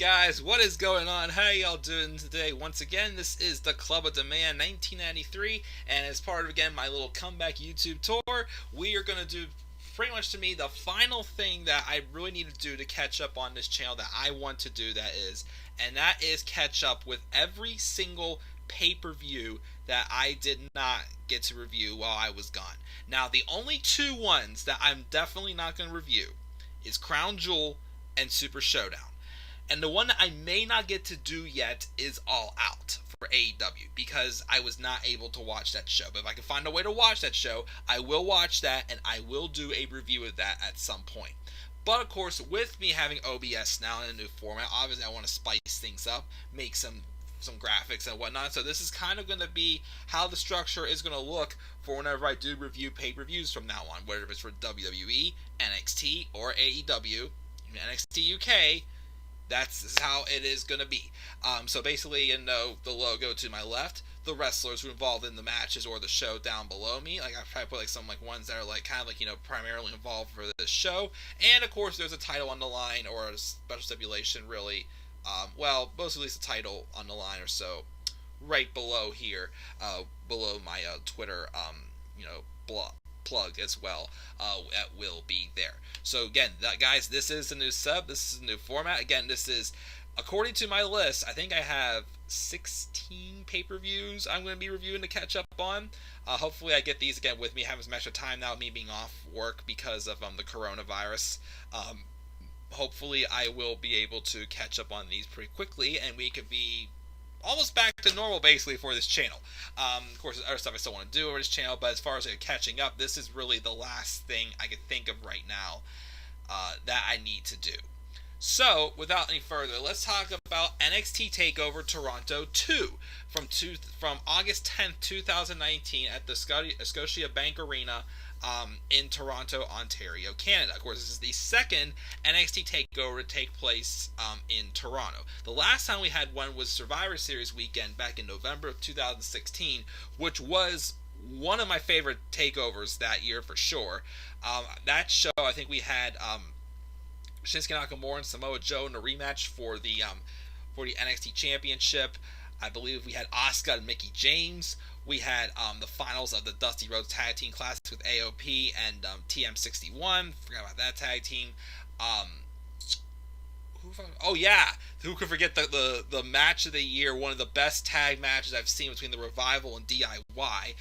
guys, what is going on? How y'all doing today? Once again, this is the Club of Demand 1993, and as part of, again, my little comeback YouTube tour, we are going to do, pretty much to me, the final thing that I really need to do to catch up on this channel that I want to do, and that is catch up with every single pay-per-view that I did not get to review while I was gone. Now, the only two ones that I'm definitely not going to review is Crown Jewel and Super Showdown. And the one that I may not get to do yet is All Out for AEW, because I was not able to watch that show. But if I can find a way to watch that show, I will watch that, and I will do a review of that at some point. But of course, with me having OBS now in a new format, obviously I want to spice things up, make some graphics and whatnot. So this is kind of going to be how the structure is going to look for whenever I do review pay-per-views from now on, whether it's for WWE, NXT, or AEW, NXT UK. This is how it is going to be. So basically, the logo to my left, the wrestlers who are involved in the matches or the show down below me. Like, I've tried to put some ones that are kind of primarily involved for this show. And of course, there's a title on the line or a special stipulation, really. Mostly at least a title on the line or so, right below here, below my Twitter, plug as well. That will be there. So again, guys, this is a new sub. This is a new format. Again, this is, according to my list, I think I have 16 pay-per-views I'm going to be reviewing to catch up on. Hopefully I get these again with me having some extra time now, me being off work because of the coronavirus. Hopefully I will be able to catch up on these pretty quickly, and we could be almost back to normal, basically, for this channel. Of course, there's other stuff I still want to do over this channel, but as far as catching up, this is really the last thing I can think of right now that I need to do. So, without any further, let's talk about NXT TakeOver Toronto 2 from August 10th, 2019 at the Scotiabank Arena in Toronto, Ontario, Canada. Of course, this is the second NXT TakeOver to take place in Toronto. The last time we had one was Survivor Series weekend back in November of 2016, which was one of my favorite takeovers that year for sure. That show, I think we had Shinsuke Nakamura and Samoa Joe in a rematch for the NXT Championship. I believe we had Asuka and Mickie James. We had the finals of the Dusty Rhodes Tag Team Classic with AOP and TM61. Forgot about that tag team. Who could forget the match of the year? One of the best tag matches I've seen between the Revival and DIY.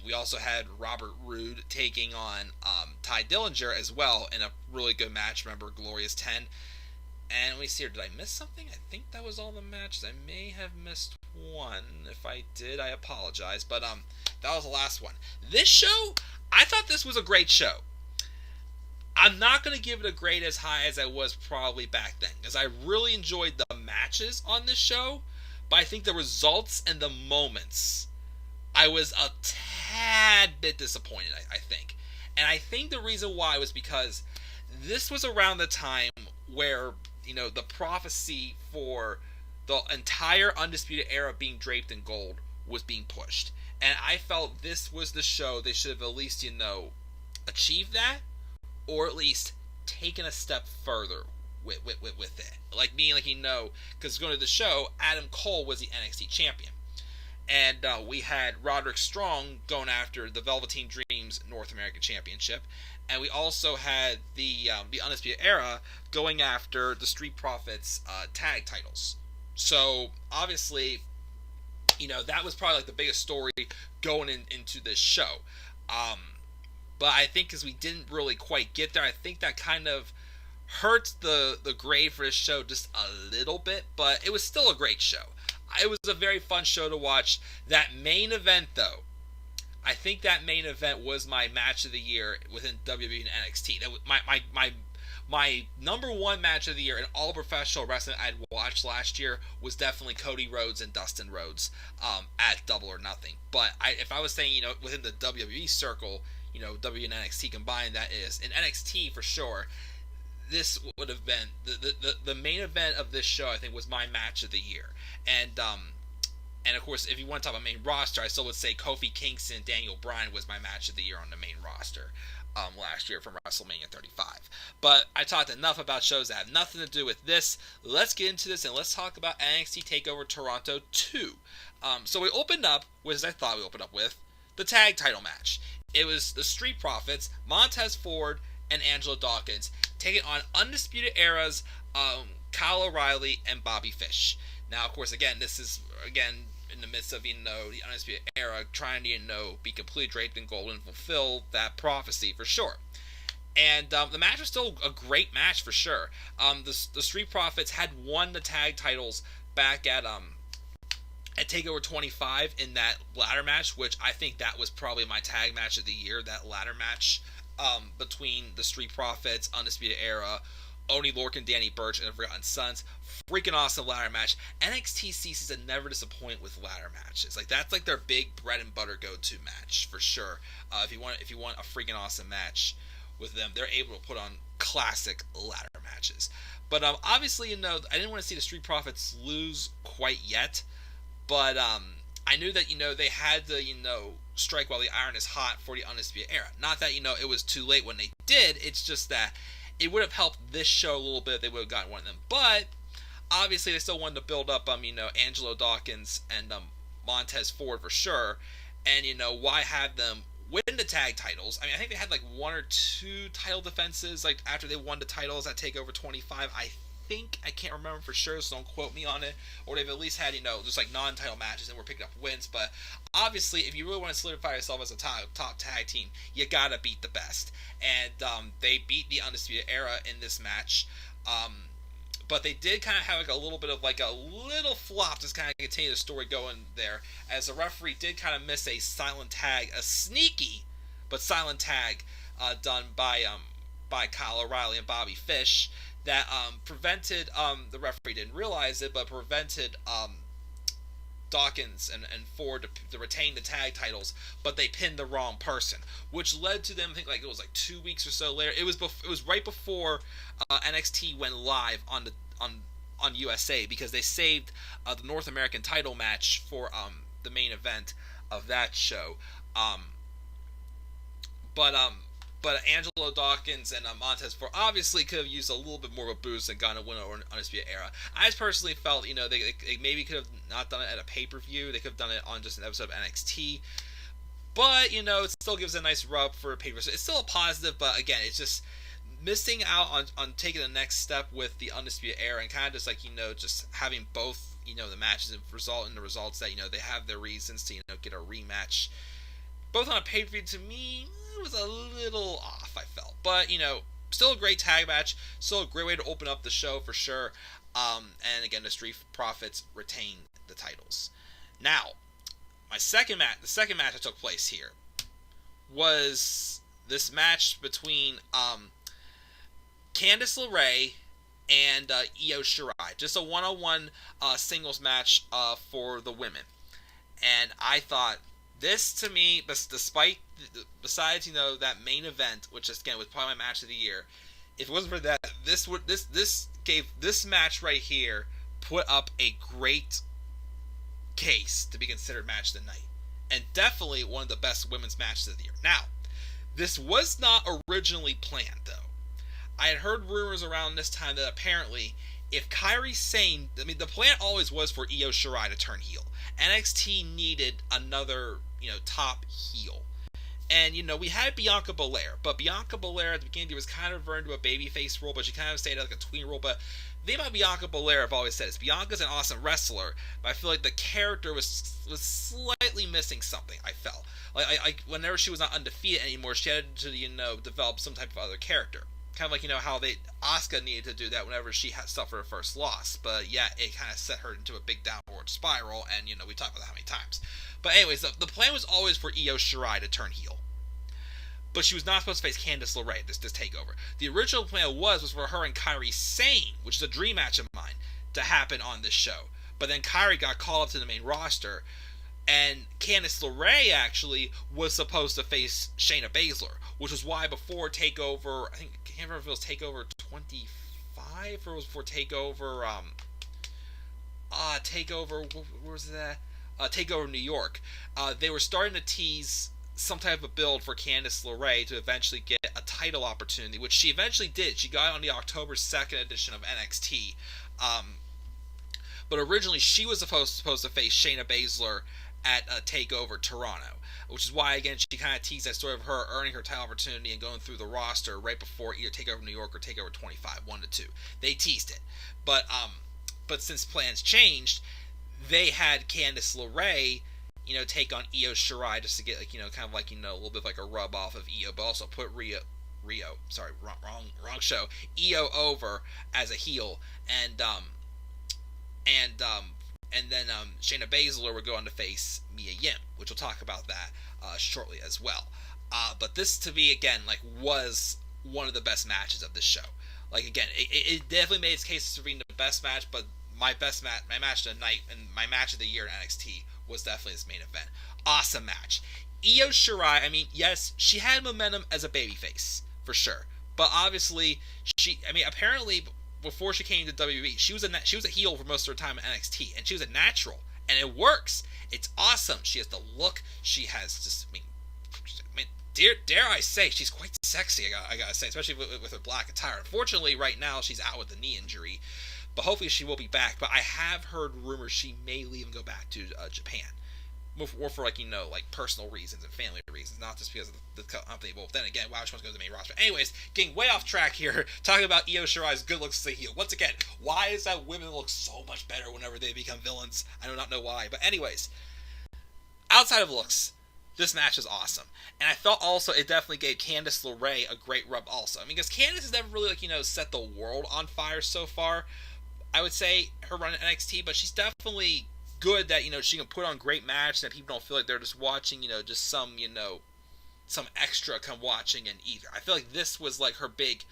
We also had Robert Roode taking on Ty Dillinger as well in a really good match. Remember Glorious 10. And let me see here, did I miss something? I think that was all the matches. I may have missed one. If I did, I apologize. But that was the last one. This show, I thought this was a great show. I'm not going to give it a grade as high as I was probably back then, because I really enjoyed the matches on this show, but I think the results and the moments, I was a tad bit disappointed, I think. And I think the reason why was because this was around the time where, the prophecy for the entire Undisputed Era being draped in gold was being pushed. And I felt this was the show they should have at least, achieved that, or at least taken a step further with it. Because going to the show, Adam Cole was the NXT champion. And we had Roderick Strong going after the Velveteen Dream's North American Championship. And we also had the Undisputed Era going after the Street Profits tag titles. So, obviously, that was probably the biggest story going into this show. But I think because we didn't really quite get there, I think that kind of hurts the grade for this show just a little bit. But it was still a great show. It was a very fun show to watch. That main event, though, I think that main event was my match of the year within WWE and NXT. That was my number one match of the year in all professional wrestling I'd watched last year was definitely Cody Rhodes and Dustin Rhodes at Double or Nothing. But if I was saying, within the WWE circle, W and NXT combined, that is, in NXT for sure, this would have been the main event of this show. I think was my match of the year. And of course, if you want to talk about main roster, I still would say Kofi Kingston and Daniel Bryan was my match of the year on the main roster. last year from WrestleMania 35. But I talked enough about shows that have nothing to do with this. Let's get into this and let's talk about NXT TakeOver Toronto 2. So we opened up with, as I thought we opened up with, the tag title match. It was the Street Profits, Montez Ford, and Angelo Dawkins taking on Undisputed Era's Kyle O'Reilly and Bobby Fish. Now, of course, again, this is, in the midst of, the Undisputed Era trying to, be completely draped in gold and fulfill that prophecy for sure. And the match was still a great match for sure. The Street Profits had won the tag titles back at TakeOver 25 in that ladder match, which I think that was probably my tag match of the year, that ladder match between the Street Profits, Undisputed Era, Oney Lorcan, Danny Burch, and the Forgotten Sons. Freaking awesome ladder match. NXT ceases to never disappoint with ladder matches. Like, that's like their big bread and butter go-to match for sure. If you want a freaking awesome match with them, they're able to put on classic ladder matches. But obviously, I didn't want to see the Street Profits lose quite yet. But I knew that, they had to, strike while the iron is hot for the Undisputed Era. Not that, it was too late when they did. It's just that it would have helped this show a little bit if they would have gotten one of them. But obviously, they still wanted to build up, Angelo Dawkins and Montez Ford for sure. And, why have them win the tag titles? I mean, I think they had like one or two title defenses, like after they won the titles at TakeOver 25. I can't remember for sure, so don't quote me on it. Or they've at least had, just like non-title matches and we're picking up wins. But obviously, if you really want to solidify yourself as a top tag team, you gotta beat the best. And they beat the Undisputed Era in this match. But they did kind of have like a little bit of like a little flop to kind of continue the story going there, as the referee did kind of miss a silent tag, a sneaky but silent tag done by Kyle O'Reilly and Bobby Fish that prevented, the referee didn't realize it, but prevented Dawkins and Ford to retain the tag titles, but they pinned the wrong person, which led to them, I think like it was like 2 weeks or so later. It was right before NXT went live on USA, because they saved the North American title match for the main event of that show. But Angelo Dawkins and Montez Ford obviously could have used a little bit more of a boost and gotten a win over an Undisputed Era. I just personally felt, they maybe could have not done it at a pay-per-view. They could have done it on just an episode of NXT. But, it still gives a nice rub for a pay-per-view. So it's still a positive, but again, it's just missing out on taking the next step with the Undisputed Era and kind of just like, just having both, the matches result in the results that, they have their reasons to, get a rematch. Both on a pay-per-view, to me, it was a little off, I felt. But, still a great tag match. Still a great way to open up the show for sure. And again, the Street Profits retain the titles. Now, the second match that took place here was this match between Candice LeRae and Io Shirai. Just a one-on-one singles match for the women. And I thought, this to me, besides that main event, which again was probably my match of the year, if it wasn't for that, this match right here put up a great case to be considered match of the night, and definitely one of the best women's matches of the year. Now, this was not originally planned though. I had heard rumors around this time that apparently, if Kairi Sane, the plan always was for Io Shirai to turn heel. NXT needed another, top heel. And, we had Bianca Belair, but Bianca Belair at the beginning was kind of turned into a babyface role, but she kind of stayed like a tween role. But the thing about Bianca Belair, I've always said, is Bianca's an awesome wrestler, but I feel like the character was slightly missing something, I felt. Like whenever she was not undefeated anymore, she had to, develop some type of other character. Kind of like, how Asuka needed to do that whenever she had suffered her first loss. But yeah, it kind of set her into a big downward spiral, and, we talked about that how many times. But anyways, the plan was always for Io Shirai to turn heel. But she was not supposed to face Candice LeRae this takeover. The original plan was for her and Kairi Sane, which is a dream match of mine, to happen on this show. But then Kairi got called up to the main roster, and Candice LeRae actually was supposed to face Shayna Baszler, which was why before TakeOver, I can't remember if it was TakeOver 25 or it was before TakeOver, TakeOver, where was that? TakeOver New York. They were starting to tease some type of build for Candice LeRae to eventually get a title opportunity, which she eventually did. She got on the October 2nd edition of NXT. But originally she was supposed to face Shayna Baszler at TakeOver Toronto, which is why, again, she kind of teased that story of her earning her title opportunity and going through the roster right before either TakeOver New York or TakeOver 25, 1 to 2. They teased it. But since plans changed, they had Candice LeRae, take on Io Shirai just to get, kind of like, a little bit of like a rub off of Io, but also put wrong show, Io over as a heel, and then Shayna Baszler would go on to face Mia Yim, which we'll talk about that shortly as well. But this, to me, again, like, was one of the best matches of this show. Like, again, it definitely made its case for being the best match, but my match of the night and my match of the year in NXT was definitely this main event. Awesome match. Io Shirai, I mean, yes, she had momentum as a babyface, for sure. But obviously, apparently, before she came to WWE, she was a heel for most of her time in NXT, and she was a natural, and it works. It's awesome. She has the look. She has just, dare I say, she's quite sexy. I gotta say, especially with her black attire. Unfortunately, right now she's out with the knee injury, but hopefully she will be back. But I have heard rumors she may leave and go back to Japan. More for, like, personal reasons and family reasons, not just because of the company. Well, then again, why she wants to go to the main roster. Anyways, getting way off track here, talking about Io Shirai's good looks as a heel. Once again, why is that women look so much better whenever they become villains? I do not know why. But anyways, outside of looks, this match is awesome. And I felt also it definitely gave Candice LeRae a great rub also. I mean, because Candice has never really, set the world on fire so far. I would say her run at NXT, but she's definitely good that, she can put on great match that people don't feel like they're just watching, just some extra come watching and either. I feel like this was like her big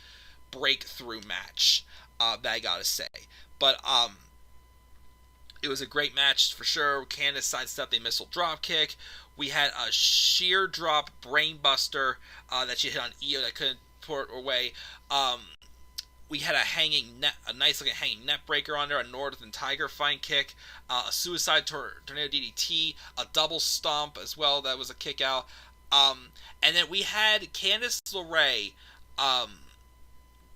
breakthrough match, that I gotta say. But it was a great match for sure. Candice sidestepped a missile drop kick. We had a sheer drop brainbuster that she hit on Io that couldn't put it away. We had a nice looking hanging net breaker on there, a Northern Tiger fine kick, a suicide tornado DDT, a double stomp as well. That was a kick out. And then we had Candice LeRae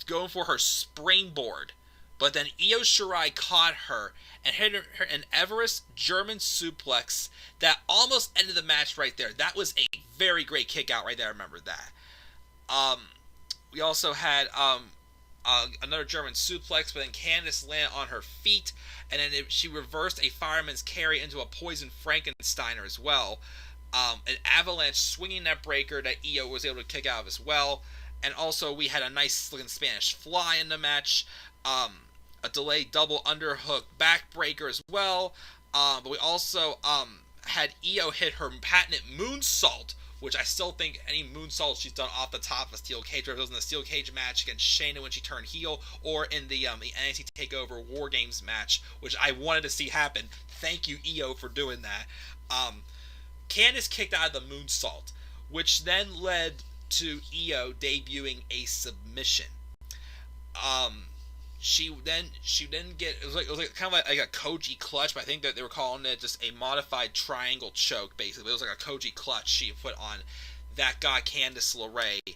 going for her springboard, but then Io Shirai caught her and hit her an Everest German suplex that almost ended the match right there. That was a very great kick out right there. I remember that. We also had another German suplex, but then Candice landed on her feet, and then she reversed a fireman's carry into a poison Frankensteiner as well. An avalanche swinging net breaker that Io was able to kick out of as well. And also we had a nice looking Spanish fly in the match, a delayed double underhook backbreaker as well. But we also had Io hit her patented moonsault, which I still think any moonsault she's done off the top of a steel cage, whether it was in the steel cage match against Shayna when she turned heel, or in the NXT TakeOver War Games match, which I wanted to see happen. Thank you, Io, for doing that. Candice kicked out of the moonsault, which then led to Io debuting a submission. She then get it was like kind of like a Koji clutch, but I think that they were calling it just a modified triangle choke. Basically, it was like a Koji clutch she put on that got Candice LeRae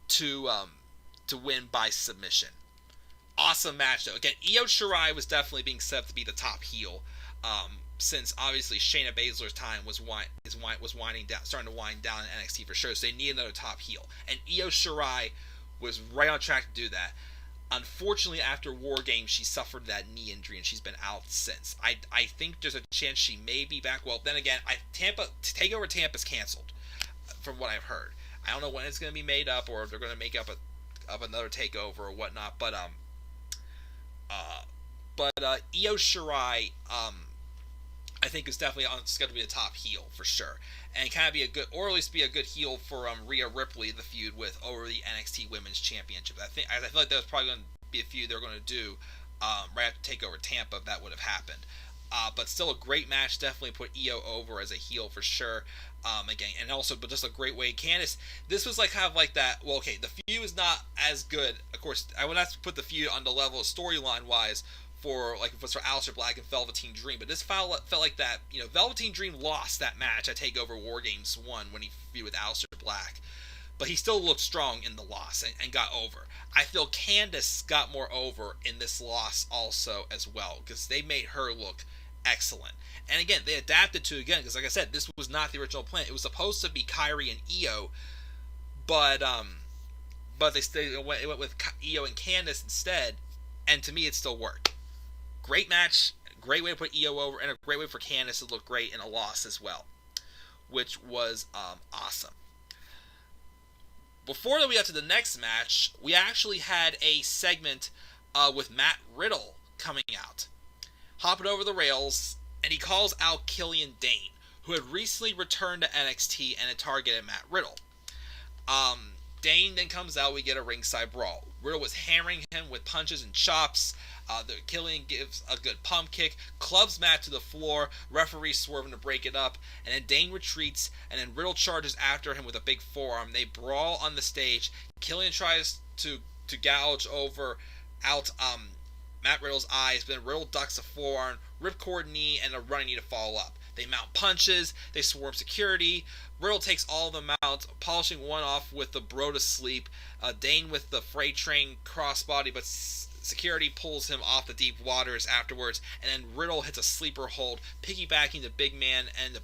to win by submission. Awesome match though. Again, Io Shirai was definitely being set up to be the top heel, since obviously Shayna Baszler's time was winding down, starting to wind down in NXT for sure. So they need another top heel, and Io Shirai was right on track to do that. Unfortunately, after War Games, she suffered that knee injury, and she's been out since. I think there's a chance she may be back. Well, then again, TakeOver Tampa's canceled, from what I've heard. I don't know when it's going to be made up, or if they're going to make up another takeover or whatnot. But Io Shirai, I think is definitely going to be a top heel for sure, and kind of be a good, or at least be a good heel for Rhea Ripley in the feud over the NXT Women's Championship. I feel like that was probably going to be a feud they're going to do right after TakeOver Tampa if that would have happened. But still a great match. Definitely put Io over as a heel for sure. Again, and also, but just a great way. Candice, this was like kind of like that. Well, okay, the feud is not as good. Of course, I would have to put the feud on the level of storyline wise for Aleister Black and Velveteen Dream, but this felt like that. Velveteen Dream lost that match at TakeOver War Games 1 when he feuded with Aleister Black, but he still looked strong in the loss and got over. I feel Candice got more over in this loss also as well, because they made her look excellent. And again, they adapted to because like I said, this was not the original plan. It was supposed to be Kairi and Io, but it went with Io and Candice instead, and to me it still worked. Great match, great way to put Io over, and a great way for Candice to look great in a loss as well, which was awesome. Before we got to the next match, we actually had a segment with Matt Riddle coming out, hopping over the rails, and he calls out Killian Dane, who had recently returned to NXT and had targeted Matt Riddle. Dane then comes out, we get a ringside brawl. Riddle was hammering him with punches and chops. Killian gives a good pump kick, clubs Matt to the floor, referee swerving to break it up, and then Dane retreats, and then Riddle charges after him with a big forearm. They brawl on the stage. Killian tries to gouge out Matt Riddle's eyes, but then Riddle ducks a forearm, ripcord knee, and a running knee to follow up. They mount punches, they swarm security. Riddle takes all of them out, polishing one off with the bro to sleep. Dane with the freight train crossbody, but security pulls him off the deep waters afterwards, and then Riddle hits a sleeper hold, piggybacking the big man and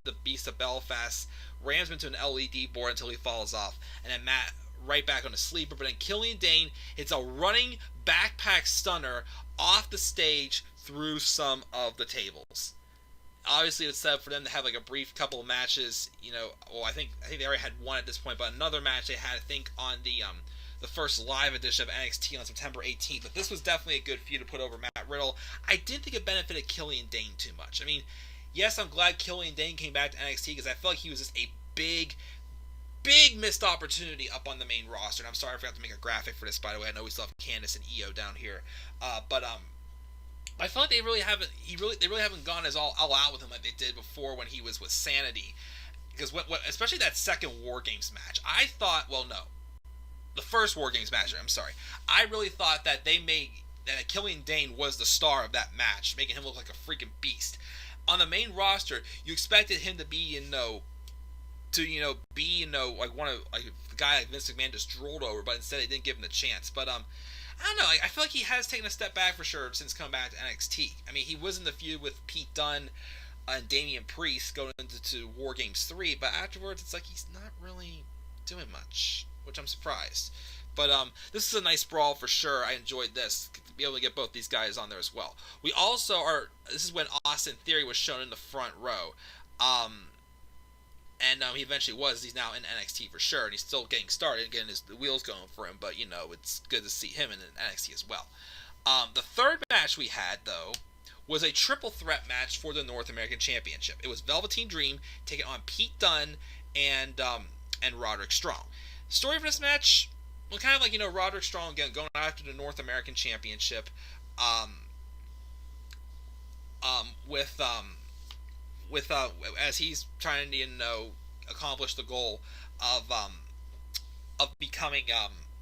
the Beast of Belfast, rams him into an LED board until he falls off, and then Matt right back on the sleeper, but then Killian Dane hits a running backpack stunner off the stage through some of the tables. Obviously, it's set up for them to have like a brief couple of matches. I think they already had one at this point, but another match they had, I think, on the first live edition of NXT on September 18th. But this was definitely a good feud to put over Matt Riddle. I didn't think it benefited Killian Dane too much. I mean, yes, I'm glad Killian Dane came back to NXT because I felt like he was just a big missed opportunity up on the main roster. And I'm sorry I forgot to make a graphic for this, by the way. I know we still have Candice and Io down here, but I feel like they really haven't gone as all out with him like they did before when he was with Sanity. Because especially that second War Games match, I thought, the first War Games match, I'm sorry, I really thought that that Killian Dane was the star of that match, making him look like a freaking beast. On the main roster, you expected him to be, like one of the guy like Vince McMahon just drooled over, but instead they didn't give him the chance. But I don't know. I feel like he has taken a step back for sure since coming back to NXT. I mean, he was in the feud with Pete Dunne and Damian Priest going into War Games 3, but afterwards it's like he's not really doing much, which I'm surprised. But this is a nice brawl for sure. I enjoyed this. To be able to get both these guys on there as well. We also this is when Austin Theory was shown in the front row. And he eventually was. He's now in NXT for sure, and he's still getting started, getting the wheels going for him. But it's good to see him in NXT as well. The third match we had though was a triple threat match for the North American Championship. It was Velveteen Dream taking on Pete Dunne and Roderick Strong. Story for this match, kind of like Roderick Strong again going after the North American Championship, with as he's trying to accomplish the goal of becoming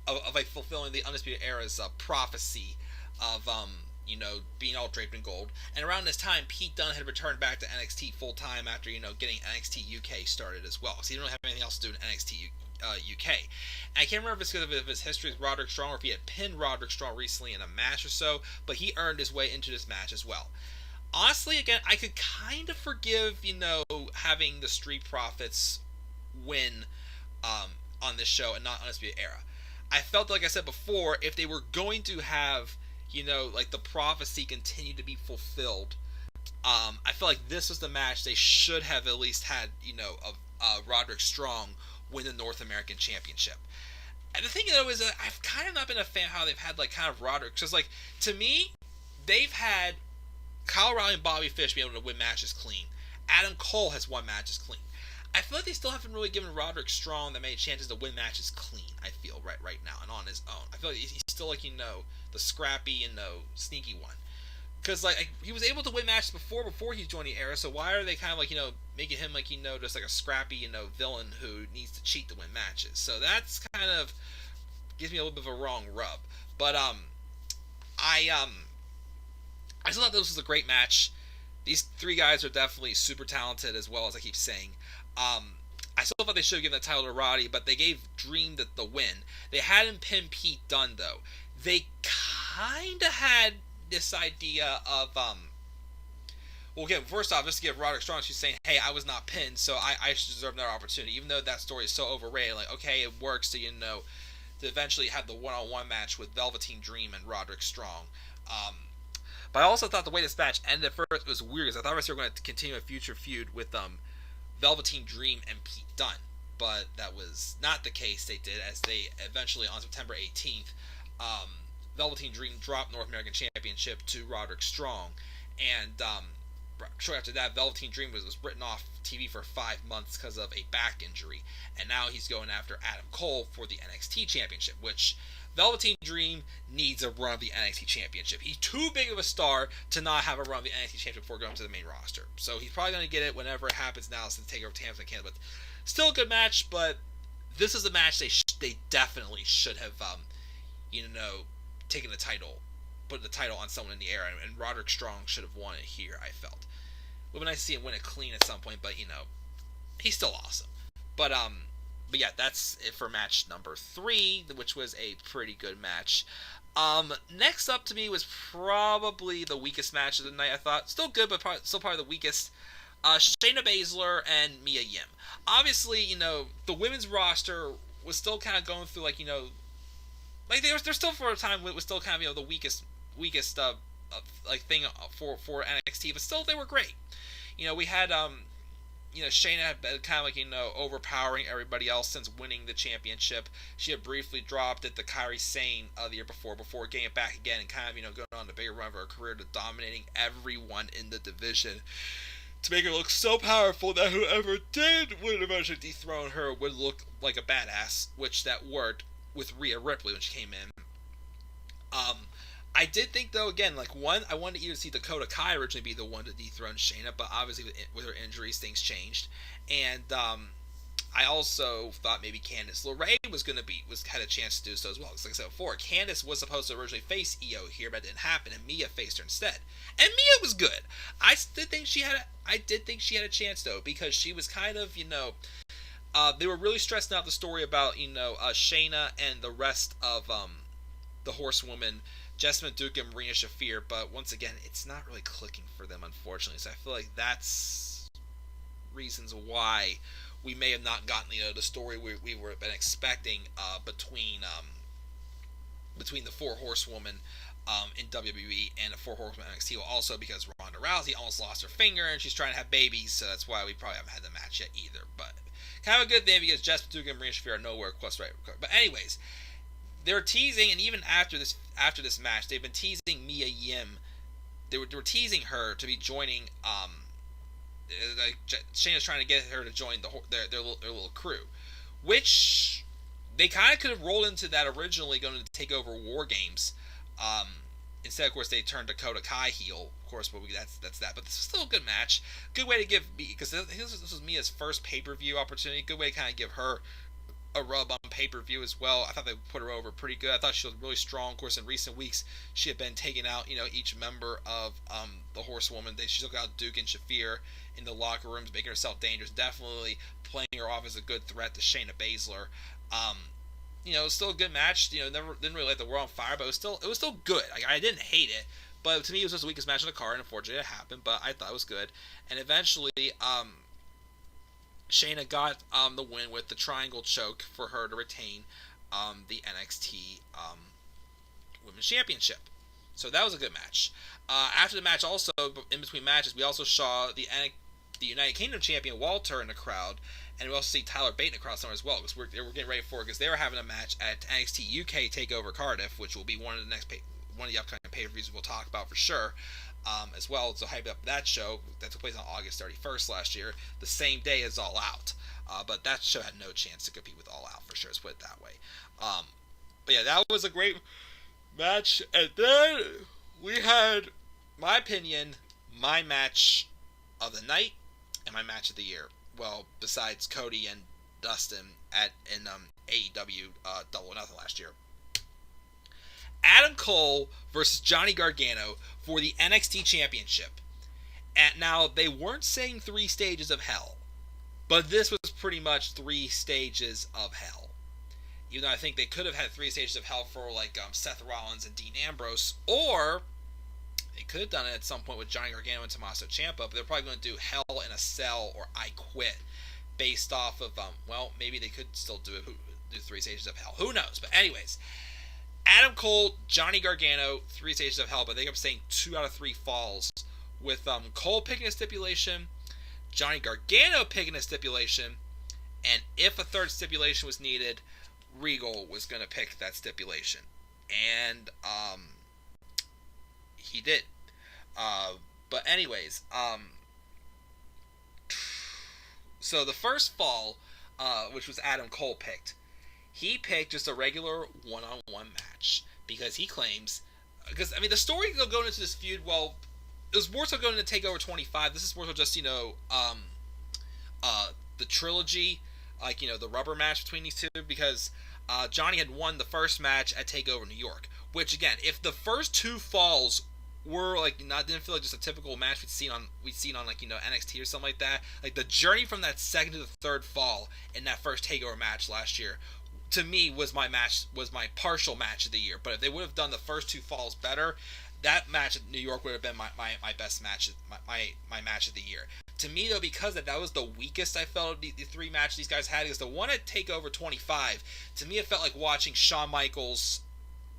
of fulfilling the Undisputed Era's prophecy of being all draped in gold. And around this time, Pete Dunne had returned back to NXT full time after getting NXT UK started as well. So he didn't really have anything else to do in NXT UK. And I can't remember if it's because of his history with Roderick Strong or if he had pinned Roderick Strong recently in a match or so, but he earned his way into this match as well. Honestly, again, I could kind of forgive, having the Street Profits win on this show and not Undisputed Era. I felt, like I said before, if they were going to have, like the prophecy continue to be fulfilled, I feel like this was the match they should have at least had, Roderick Strong win the North American Championship. And the thing, is that I've kind of not been a fan of how they've had, Roderick. Because, to me, they've had Kyle O'Reilly and Bobby Fish be able to win matches clean. Adam Cole has won matches clean. I feel like they still haven't really given Roderick Strong that many chances to win matches clean, I feel, right now, and on his own. I feel like he's still, the scrappy and sneaky one. Because, he was able to win matches before he joined the Era, so why are they kind of, making him, just a scrappy, villain who needs to cheat to win matches? So that's kind of gives me a little bit of a wrong rub. But, I still thought this was a great match. These three guys are definitely super talented, as well as I keep saying. I still thought they should have given the title to Roddy, but they gave Dream the win. They hadn't pinned Pete Dunne, though. They kind of had this idea of, well, again, first off, just to give Roderick Strong, she's saying, hey, I was not pinned, so I should deserve another opportunity, even though that story is so overrated. Like, okay, it works to, to eventually have the one-on-one match with Velveteen Dream and Roderick Strong. But I also thought the way this match ended at first was weird, because I thought they were going to continue a future feud with Velveteen Dream and Pete Dunne. But that was not the case. They did, as they eventually, on September 18th, Velveteen Dream dropped North American Championship to Roderick Strong. And shortly after that, Velveteen Dream was written off TV for 5 months because of a back injury. And now he's going after Adam Cole for the NXT Championship, which Velveteen Dream needs a run of the NXT Championship. He's too big of a star to not have a run of the NXT Championship before going to the main roster. So he's probably going to get it whenever it happens now, since TakeOver Tampa can. But still a good match, but this is a match they definitely should have, taken the title, put the title on someone in the air, and Roderick Strong should have won it here, I felt. It would be nice to see him win it clean at some point, but, he's still awesome. But yeah, that's it for match number 3, which was a pretty good match. Next up to me was probably the weakest match of the night, I thought. Still good, but still probably the weakest. Shayna Baszler and Mia Yim. Obviously, the women's roster was still kind of going through, like they're still, for a time, it was still kind of, the weakest thing for NXT, but still they were great. We had Shayna had been kind of overpowering everybody else since winning the championship. She had briefly dropped it to Kairi Sane the year before getting it back again, and kind of going on the bigger run of her career to dominating everyone in the division, to make her look so powerful that whoever would eventually dethrone her would look like a badass, which that worked with Rhea Ripley when she came in. I did think, though, again, I wanted to either see Dakota Kai originally be the one to dethrone Shayna, but obviously with her injuries, things changed. And I also thought maybe Candice LeRae had a chance to do so as well. Because like I said before, Candice was supposed to originally face Io here, but it didn't happen, and Mia faced her instead. And Mia was good. I did think she had a chance, though, because she was kind of, they were really stressing out the story about, Shayna and the rest of the Horsewoman, Jessamine Duke and Marina Shafir, but once again, it's not really clicking for them, unfortunately. So I feel like that's reasons why we may have not gotten the story we were been expecting between the 4 Horsewomen in WWE and the 4 Horsewomen in NXT. Well, also because Ronda Rousey almost lost her finger and she's trying to have babies, so that's why we probably haven't had the match yet either. But kind of a good thing, because Jessamine Duke and Marina Shafir are nowhere close right. But anyways, they're teasing, and even after this match, they've been teasing Mia Yim. They were teasing her to be joining. Shayna's trying to get her to join their little crew, which they kind of could have rolled into that originally going to take over War Games. Instead, of course, they turned Dakota Kai heel. Of course, but that's that. But this was still a good match. Good way to give me, because this was Mia's first pay-per-view opportunity. Good way to kind of give her a rub on pay-per-view as well. I thought they put her over pretty good. I thought she was really strong. Of course, in recent weeks, she had been taking out, each member of the Horsewoman. She took out Duke and Shafir in the locker rooms, making herself dangerous. Definitely playing her off as a good threat to Shayna Baszler. It was still a good match. Didn't really light the world on fire, but it was still good. I didn't hate it, but to me, it was just the weakest match on the card, and unfortunately, it happened. But I thought it was good, and eventually, Shayna got the win with the triangle choke for her to retain the NXT Women's Championship. So that was a good match. After the match, also, in between matches, we also saw the United Kingdom champion Walter in the crowd, and we also see Tyler Bate in the crowd somewhere as well, because we're getting ready for it, because they were having a match at NXT UK TakeOver Cardiff, which will be one of the upcoming pay-per-views we'll talk about for sure. As well, so hype up that show that took place on August 31st last year, the same day as All Out. But that show had no chance to compete with All Out for sure. Let's put it that way. But yeah, that was a great match. And then we had, my opinion, my match of the night and my match of the year. Well, besides Cody and Dustin in AEW Double or Nothing last year. Adam Cole versus Johnny Gargano for the NXT Championship. And now, they weren't saying 3 stages of hell, but this was pretty much 3 stages of hell. Even though I think they could have had 3 stages of hell for like Seth Rollins and Dean Ambrose, or they could have done it at some point with Johnny Gargano and Tommaso Ciampa, but they're probably going to do Hell in a Cell or I Quit, based off of well, maybe they could still do 3 stages of hell. Who knows? But anyways, Adam Cole, Johnny Gargano, 3 stages of hell, but I think I'm saying 2 out of 3 falls, with Cole picking a stipulation, Johnny Gargano picking a stipulation, and if a third stipulation was needed, Regal was going to pick that stipulation. And he did. But anyways, so the first fall, which was Adam Cole picked, he picked just a regular one-on-one match, because he claims, because I mean the story going into this feud, well, it was more so going into TakeOver 25. This is more so just the trilogy, like the rubber match between these two, because Johnny had won the first match at TakeOver New York, which again, if the first 2 falls were like didn't feel like just a typical match we'd seen on like NXT or something like that, like the journey from that second to the third fall in that first TakeOver match last year, to me was my partial match of the year. But if they would have done the first 2 falls better, that match at New York would have been my best match, my match of the year. To me, though, because that was the weakest I felt the 3 matches these guys had, because the one at TakeOver 25, to me it felt like watching Shawn Michaels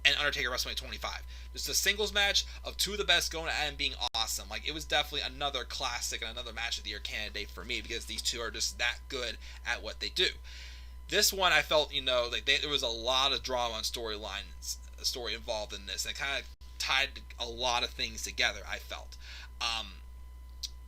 and Undertaker WrestleMania 25. Just a singles match of 2 of the best going at and being awesome. Like, it was definitely another classic and another match of the year candidate for me, because these 2 are just that good at what they do. This one, I felt, like there was a lot of drama and story involved in this, and it kind of tied a lot of things together, I felt.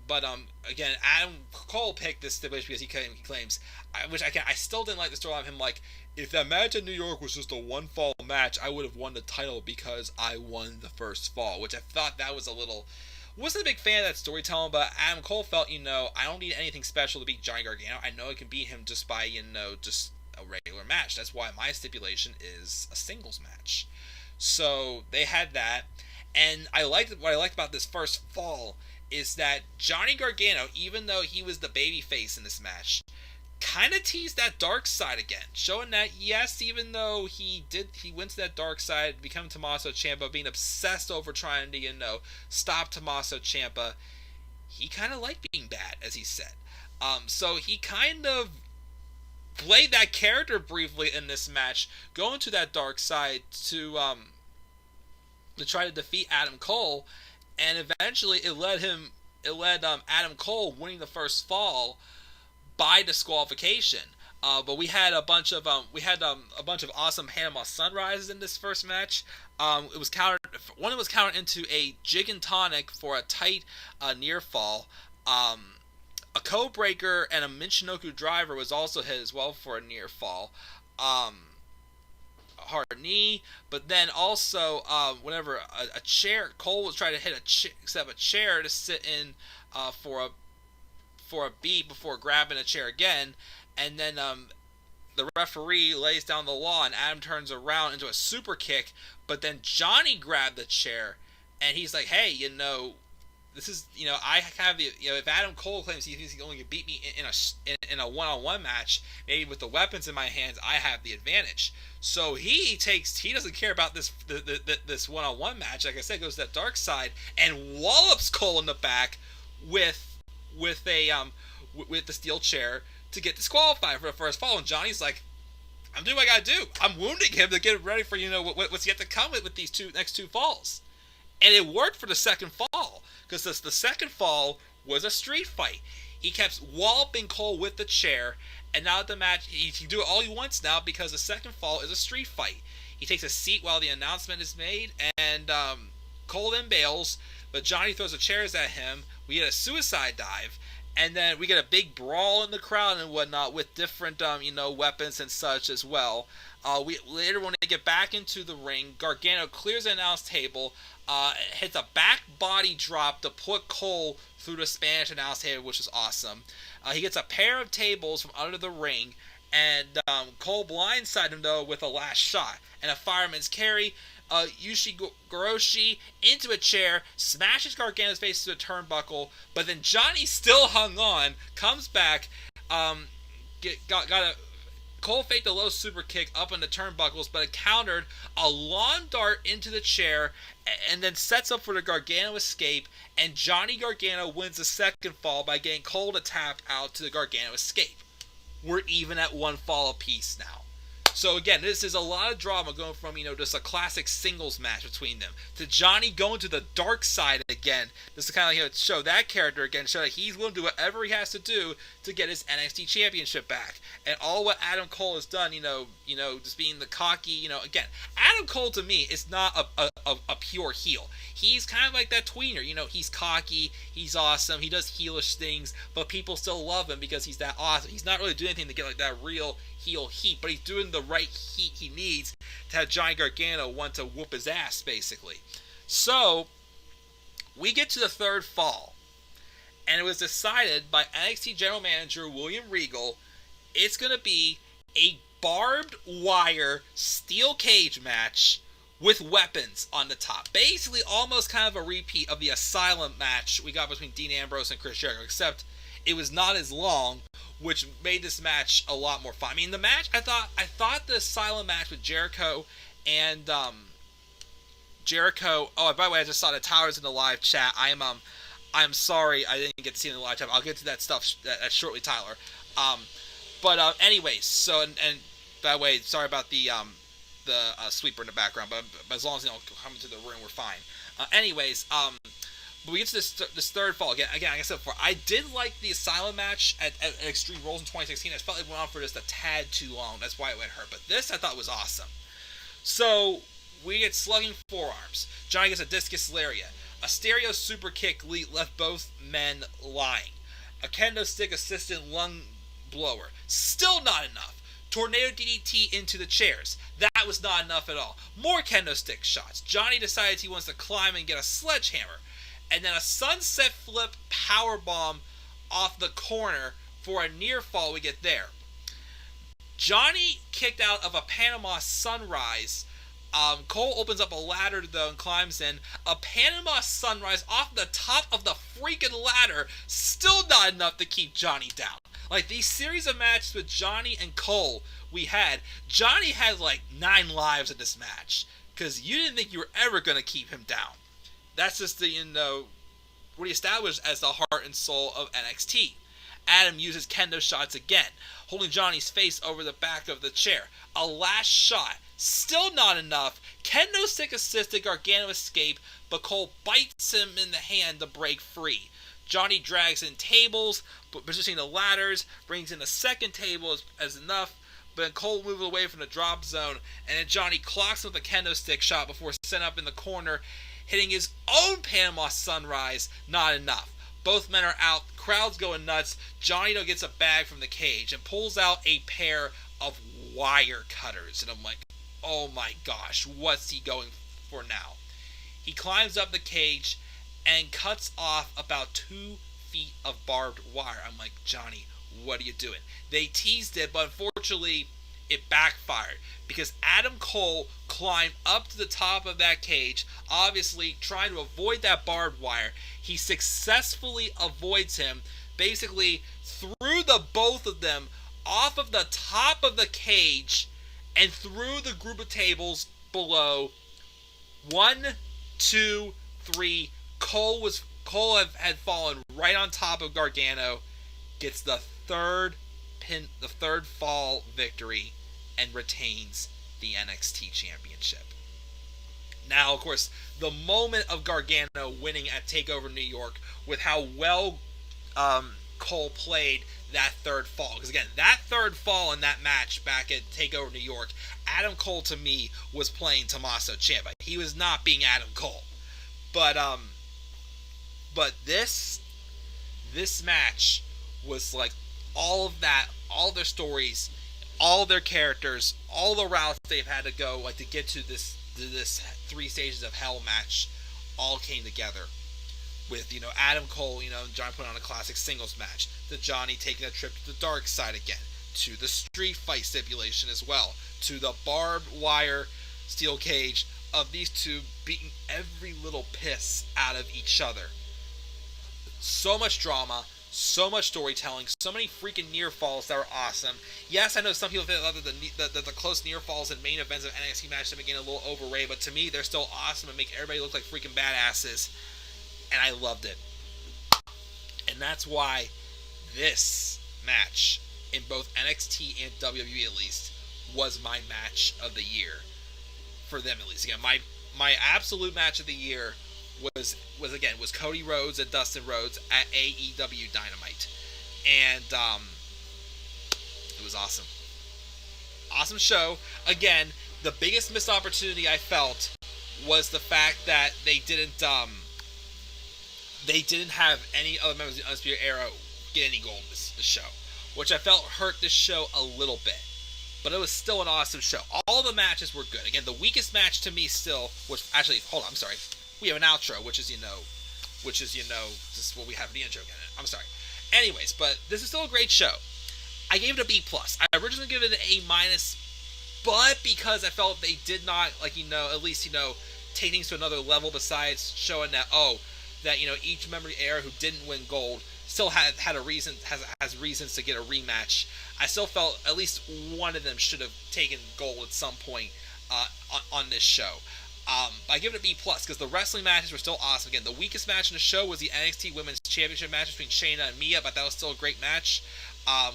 But again, Adam Cole picked this stipulation because he claims, I still didn't like the story of him, like, if that match in New York was just a 1-fall match, I would have won the title because I won the first fall, which I thought that was a little... Wasn't a big fan of that storytelling, but Adam Cole felt, I don't need anything special to beat Johnny Gargano. I know I can beat him just by, just a regular match. That's why my stipulation is a singles match. So they had that, and what I liked about this first fall is that Johnny Gargano, even though he was the babyface in this match, kind of teased that dark side again, showing that yes, even though he went to that dark side, become Tommaso Ciampa, being obsessed over trying to stop Tommaso Ciampa, he kind of liked being bad, as he said. So he kind of played that character briefly in this match, going to that dark side to try to defeat Adam Cole, and eventually it led Adam Cole winning the first fall by disqualification. But we had a bunch of awesome Panama Sunrises in this first match. It was countered into a jig and tonic for a tight near fall. A code breaker and a Michinoku driver was also hit as well for a near fall. Hard knee, but then also whenever a chair, Cole was trying to set up a chair to sit in for a beat before grabbing a chair again, and then the referee lays down the law and Adam turns around into a super kick, but then Johnny grabbed the chair and he's like, hey, this is, I have the, if Adam Cole claims he's only going to beat me in a one-on-one match, maybe with the weapons in my hands, I have the advantage. So he doesn't care about this one-on-one match. Like I said, goes to that dark side and wallops Cole in the back with the steel chair to get disqualified for the first fall. And Johnny's like, I'm doing what I gotta do. I'm wounding him to get ready for what's yet to come with these next 2 falls. And it worked for the second fall, because the second fall was a street fight. He kept walloping Cole with the chair, and now the match, he can do it all he wants now, because the second fall is a street fight. He takes a seat while the announcement is made, and Cole then bails, but Johnny throws the chairs at him. We get a suicide dive, and then we get a big brawl in the crowd and whatnot with different, weapons and such as well. Later, when they get back into the ring, Gargano clears the announce table, hits a back body drop to put Cole through the Spanish announce table, which is awesome. He gets a pair of tables from under the ring, and Cole blindsided him though with a last shot and a fireman's carry. Ushigoroshi into a chair, smashes Gargano's face to a turnbuckle, but then Johnny still hung on, comes back, got a Cole faked a low super kick up on the turnbuckles, but it countered a lawn dart into the chair and then sets up for the Gargano escape, and Johnny Gargano wins the second fall by getting Cole to tap out to the Gargano escape. We're even at one fall apiece now. So again, this is a lot of drama going from, just a classic singles match between them to Johnny going to the dark side again. Just to kind of show that character again, show that he's willing to do whatever he has to do to get his NXT championship back. And all what Adam Cole has done, just being the cocky, again, Adam Cole to me is not a pure heel. He's kind of like that tweener, he's cocky, he's awesome, he does heelish things, but people still love him because he's that awesome. He's not really doing anything to get like that real heel heat, but he's doing the right heat he needs to have Johnny Gargano want to whoop his ass, basically. So, we get to the third fall, and it was decided by NXT General Manager William Regal, it's going to be a barbed wire steel cage match with weapons on the top. Basically, almost kind of a repeat of the Asylum match we got between Dean Ambrose and Chris Jericho, except it was not as long, which made this match a lot more fun. I mean, the match, I thought the Asylum match with Jericho and Jericho. Oh, by the way, I just saw the Towers in the live chat. I'm sorry I didn't get to see it in the live chat. I'll get to that stuff shortly, Tyler. But anyways, so and by the way, sorry about the sweeper in the background, but as long as they don't come into the room, we're fine. But we get to this third fall. Again, like I said before, I did like the Asylum match at Extreme Rules in 2016. I felt it went on for just a tad too long. That's why it went hurt. But this I thought was awesome. So we get slugging forearms. Johnny gets a discus lariat. A stereo super kick left both men lying. A kendo stick assistant lung blower. Still not enough. Tornado DDT into the chairs. That was not enough at all. More kendo stick shots. Johnny decides he wants to climb and get a sledgehammer. And then a sunset flip powerbomb off the corner for a near fall we get there. Johnny kicked out of a Panama Sunrise. Cole opens up a ladder though and climbs in. A Panama Sunrise off the top of the freaking ladder. Still not enough to keep Johnny down. Like these series of matches with Johnny and Cole we had, Johnny had like 9 lives in this match. Because you didn't think you were ever going to keep him down. That's just what he established as the heart and soul of NXT. Adam uses kendo shots again, holding Johnny's face over the back of the chair. A last shot. Still not enough. Kendo stick assisted Gargano escape, but Cole bites him in the hand to break free. Johnny drags in tables, positioning the ladders, brings in a second table as enough, but then Cole moves away from the drop zone, and then Johnny clocks with a kendo stick shot before setting up in the corner, hitting his own Panama Sunrise, not enough. Both men are out, crowd's going nuts. Johnny gets a bag from the cage and pulls out a pair of wire cutters. And I'm like, oh my gosh, what's he going for now? He climbs up the cage and cuts off about 2 feet of barbed wire. I'm like, Johnny, what are you doing? They teased it, but unfortunately, it backfired because Adam Cole climbed up to the top of that cage, obviously trying to avoid that barbed wire. He successfully avoids him, basically threw the both of them off of the top of the cage and through the group of tables below. 1, 2, 3. Cole had fallen right on top of Gargano, gets the third fall victory, and retains the NXT Championship. Now, of course, the moment of Gargano winning at TakeOver New York with how well Cole played that third fall. Because again, that third fall in that match back at TakeOver New York, Adam Cole to me was playing Tommaso Ciampa. He was not being Adam Cole. But this match was like all of that, all their stories, all their characters, all the routes they've had to go, like to get to this 3 stages of hell match, all came together. With Adam Cole, Johnny putting on a classic singles match, to Johnny taking a trip to the dark side again, to the street fight stipulation as well, to the barbed wire steel cage of these two beating every little piss out of each other. So much drama, so much storytelling, so many freaking near falls that were awesome. Yes, I know some people think that the close near falls in main events of NXT matches have been getting a little overrated, but to me, they're still awesome and make everybody look like freaking badasses. And I loved it. And that's why this match, in both NXT and WWE at least, was my match of the year. For them at least. Again, my absolute match of the year was Cody Rhodes and Dustin Rhodes at AEW Dynamite. And it was awesome. Awesome show. Again, the biggest missed opportunity I felt was the fact that they didn't have any other members of the Undisputed Era get any gold in this show, which I felt hurt this show a little bit. But it was still an awesome show. All the matches were good. Again, the weakest match to me still was actually, hold on, I'm sorry. We have an outro, which is just what we have in the intro again. I'm sorry. Anyways, but this is still a great show. I gave it a B+. I originally gave it an A-, but because I felt they did not, at least, take things to another level besides showing that, each member of the era who didn't win gold still had a reason, has reasons to get a rematch. I still felt at least one of them should have taken gold at some point on this show. I give it a B+, because the wrestling matches were still awesome. Again, the weakest match in the show was the NXT Women's Championship match between Shayna and Mia, but that was still a great match.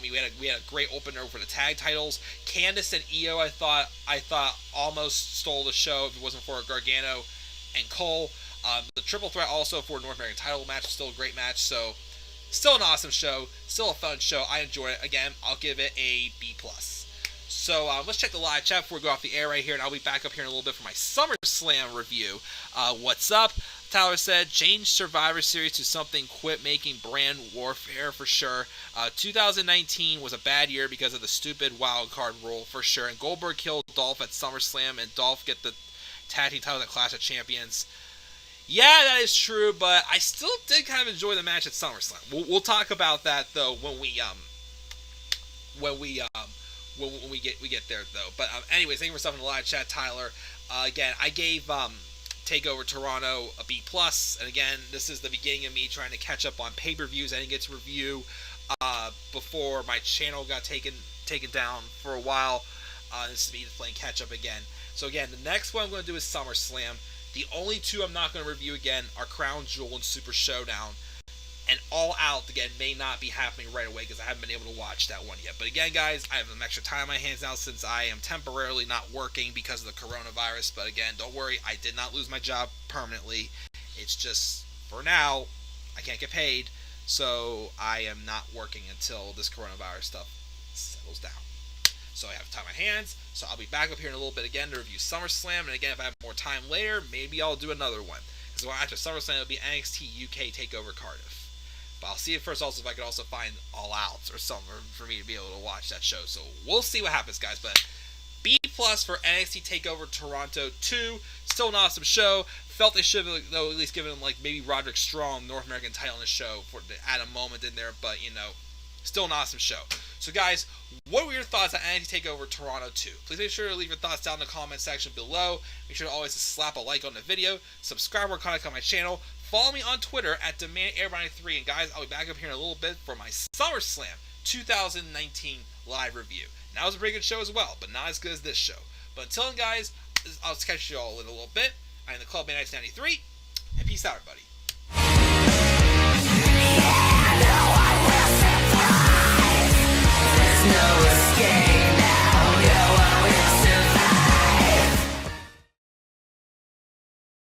We had a great opener for the tag titles. Candice and Io, I thought almost stole the show if it wasn't for Gargano and Cole. The triple threat also for North American title match was still a great match. So, still an awesome show. Still a fun show. I enjoyed it. Again, I'll give it a B+. So let's check the live chat before we go off the air right here, and I'll be back up here in a little bit for my SummerSlam review. What's up? Tyler said, change Survivor Series to something, quit making brand warfare for sure. 2019 was a bad year because of the stupid wild card rule for sure, and Goldberg killed Dolph at SummerSlam, and Dolph get the tag team title at Clash of Champions. Yeah, that is true, but I still did kind of enjoy the match at SummerSlam. We'll talk about that though when we get there though. But anyways, thank you for stuff in the live chat, Tyler. Again, I gave TakeOver Toronto a B+, and again, this is the beginning of me trying to catch up on pay-per-views I didn't get to review before my channel got taken down for a while. This is me playing catch up again. So again, the next one I'm going to do is SummerSlam. The only two I'm not going to review again are Crown Jewel and Super Showdown. And All Out, again, may not be happening right away because I haven't been able to watch that one yet. But again, guys, I have some extra time on my hands now since I am temporarily not working because of the coronavirus. But again, don't worry, I did not lose my job permanently. It's just, for now, I can't get paid. So I am not working until this coronavirus stuff settles down. So I have time on my hands. So I'll be back up here in a little bit again to review SummerSlam. And again, if I have more time later, maybe I'll do another one. So after SummerSlam, it'll be NXT UK TakeOver Cardiff. But I'll see it first also if I can also find All Out or something for me to be able to watch that show. So we'll see what happens, guys. But B+ for NXT TakeOver Toronto 2. Still an awesome show. Felt they should have, though, at least given him like maybe Roderick Strong North American title in the show to add a moment in there. But still an awesome show. So guys, what were your thoughts on NXT TakeOver Toronto 2? Please make sure to leave your thoughts down in the comment section below. Make sure to always slap a like on the video. Subscribe or comment on my channel. Follow me on Twitter at DemandAir93. And guys, I'll be back up here in a little bit for my SummerSlam 2019 live review. And that was a pretty good show as well, but not as good as this show. But until then, guys, I'll catch you all in a little bit. I'm the Club Man 93, and peace out, everybody.